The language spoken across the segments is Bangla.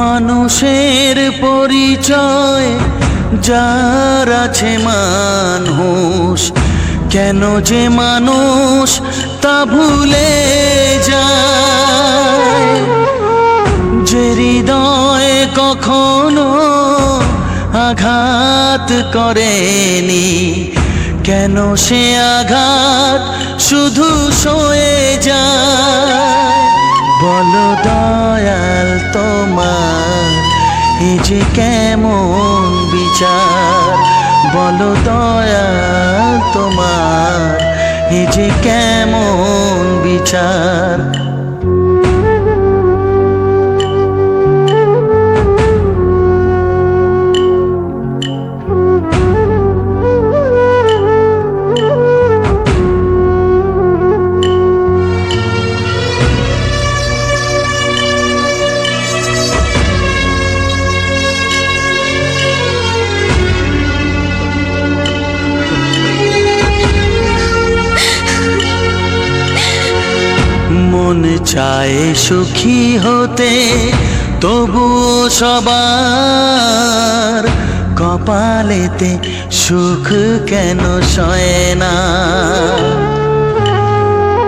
মানুষের পরিচয় যার আছে মানুষ, কেন যে মানুষ তা ভুলে যায়। যে হৃদয় কখনো আঘাত করেনি, কেন সে আঘাত শুধু সয়ে যায়। বলো দয়াল তোমার এ যে কেমন বিচার, বলো দয়াল তোমার এ যে কেমন বিচার। মন চায় সুখী হতে, তবুও সবার কপালেতে সুখ কেন সয় না।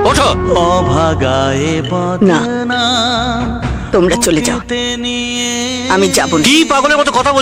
ওঠো। অভাগায় বদনাম তোমরা চলে যাও, আমি যাব না। কি পাগলের মতো কথা বল